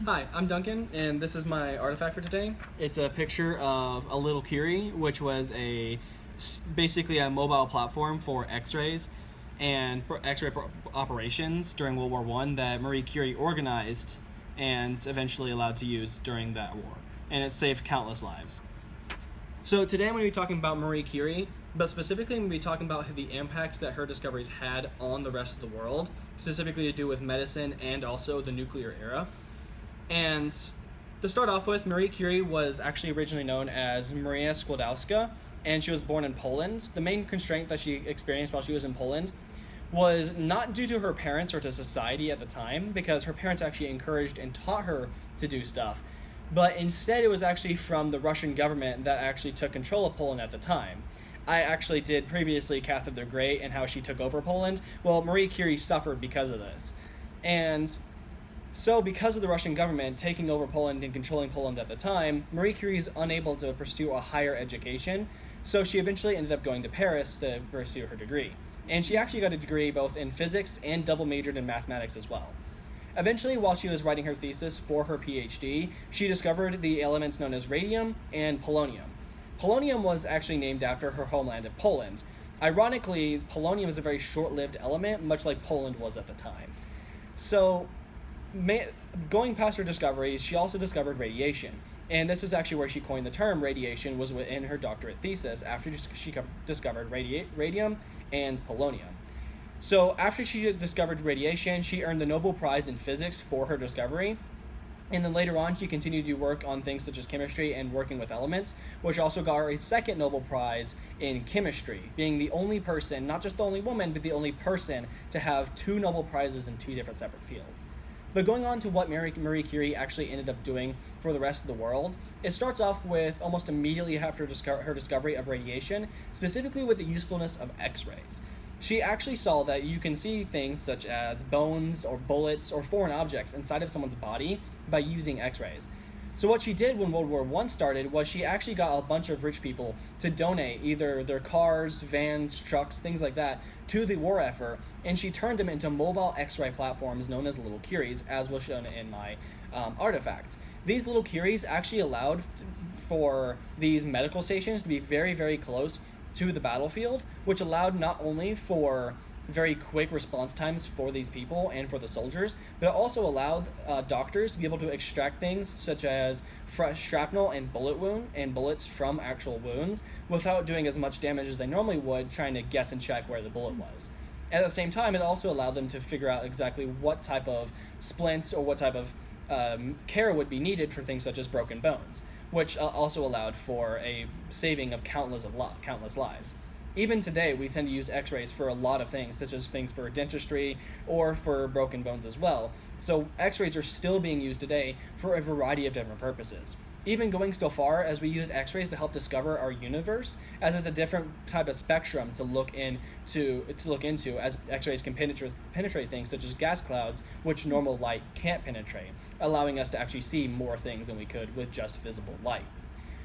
Hi, I'm Duncan, and this is my artifact for today. It's a picture of a little Curie, which was basically a mobile platform for X-rays and X-ray operations during World War One that Marie Curie organized and eventually allowed to use during that war, and it saved countless lives. So today I'm going to be talking about Marie Curie, but specifically I'm going to be talking about the impacts that her discoveries had on the rest of the world, specifically to do with medicine and also the nuclear era. And to start off with, Marie Curie was actually originally known as Maria Skłodowska, and she was born in Poland. The main constraint that she experienced while she was in Poland was not due to her parents or to society at the time, because her parents actually encouraged and taught her to do stuff, but instead it was actually from the Russian government that actually took control of Poland at the time. I actually did previously Catherine the Great and how she took over Poland. Well, Marie Curie suffered because of this. And so, because of the Russian government taking over Poland and controlling Poland at the time, Marie Curie is unable to pursue a higher education, so she eventually ended up going to Paris to pursue her degree. And she actually got a degree both in physics and double majored in mathematics as well. Eventually, while she was writing her thesis for her PhD, she discovered the elements known as radium and polonium. Polonium was actually named after her homeland of Poland. Ironically, polonium is a very short-lived element, much like Poland was at the time. So, going past her discoveries, she also discovered radiation. And this is actually where she coined the term radiation, was in her doctorate thesis after she discovered radium and polonium. So after she discovered radiation, she earned the Nobel Prize in Physics for her discovery. And then later on, she continued to work on things such as chemistry and working with elements, which also got her a second Nobel Prize in chemistry, being the only person, not just the only woman, but the only person to have two Nobel Prizes in two different separate fields. But going on to what Marie Curie actually ended up doing for the rest of the world, it starts off with almost immediately after her discovery of radiation, specifically with the usefulness of X-rays. She actually saw that you can see things such as bones or bullets or foreign objects inside of someone's body by using X-rays. So what she did when World War I started was she actually got a bunch of rich people to donate either their cars, vans, trucks, things like that to the war effort, and she turned them into mobile X-ray platforms known as little Curies, as was shown in my artifact. These little Curies actually allowed for these medical stations to be very, very close to the battlefield, which allowed not only for very quick response times for these people and for the soldiers, but it also allowed doctors to be able to extract things such as shrapnel and bullets from actual wounds without doing as much damage as they normally would trying to guess and check where the bullet was. At the same time, it also allowed them to figure out exactly what type of splints or what type of care would be needed for things such as broken bones, which also allowed for a saving of countless lives. Even today, we tend to use X-rays for a lot of things, such as things for dentistry or for broken bones as well. So X-rays are still being used today for a variety of different purposes. Even going so far as we use X-rays to help discover our universe, as it's a different type of spectrum to look into, as X-rays can penetrate things such as gas clouds, which normal light can't penetrate, allowing us to actually see more things than we could with just visible light.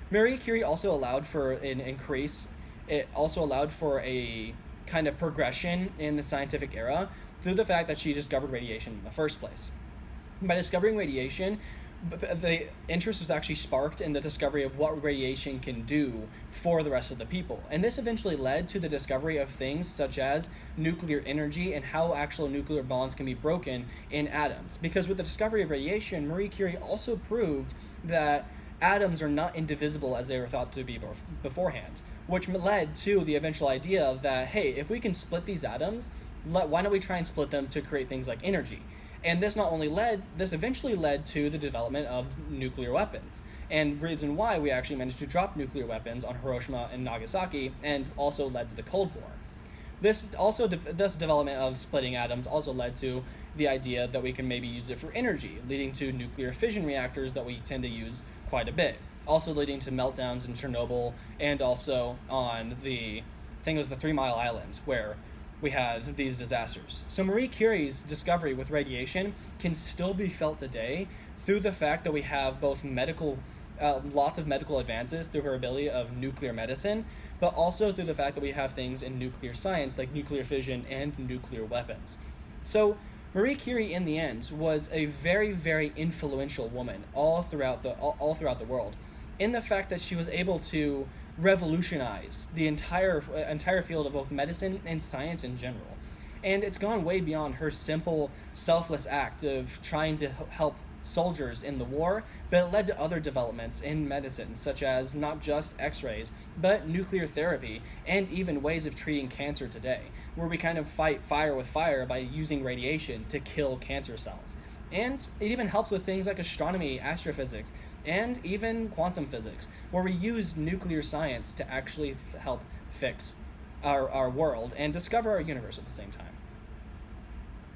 Marie Curie also allowed for an increase. It also allowed for a kind of progression in the scientific era through the fact that she discovered radiation in the first place. By discovering radiation, the interest was actually sparked in the discovery of what radiation can do for the rest of the people. And this eventually led to the discovery of things such as nuclear energy and how actual nuclear bonds can be broken in atoms. Because with the discovery of radiation, Marie Curie also proved that atoms are not indivisible as they were thought to be beforehand, which led to the eventual idea that, hey, if we can split these atoms, why don't we try and split them to create things like energy? And this eventually led to the development of nuclear weapons, and reason why we actually managed to drop nuclear weapons on Hiroshima and Nagasaki, and also led to the Cold War. This development of splitting atoms also led to the idea that we can maybe use it for energy, leading to nuclear fission reactors that we tend to use quite a bit. Also leading to meltdowns in Chernobyl, and also on I think it was the 3 Mile Island, where we had these disasters. So Marie Curie's discovery with radiation can still be felt today through the fact that we have both lots of medical advances through her ability of nuclear medicine, but also through the fact that we have things in nuclear science like nuclear fission and nuclear weapons. So Marie Curie, in the end, was a very, very influential woman all throughout the world, in the fact that she was able to revolutionize the entire field of both medicine and science in general. And it's gone way beyond her simple, selfless act of trying to help soldiers in the war, but it led to other developments in medicine, such as not just x rays, but nuclear therapy, and even ways of treating cancer today, where we kind of fight fire with fire by using radiation to kill cancer cells. And it even helps with things like astronomy, astrophysics, and even quantum physics, where we use nuclear science to actually help fix our world and discover our universe at the same time.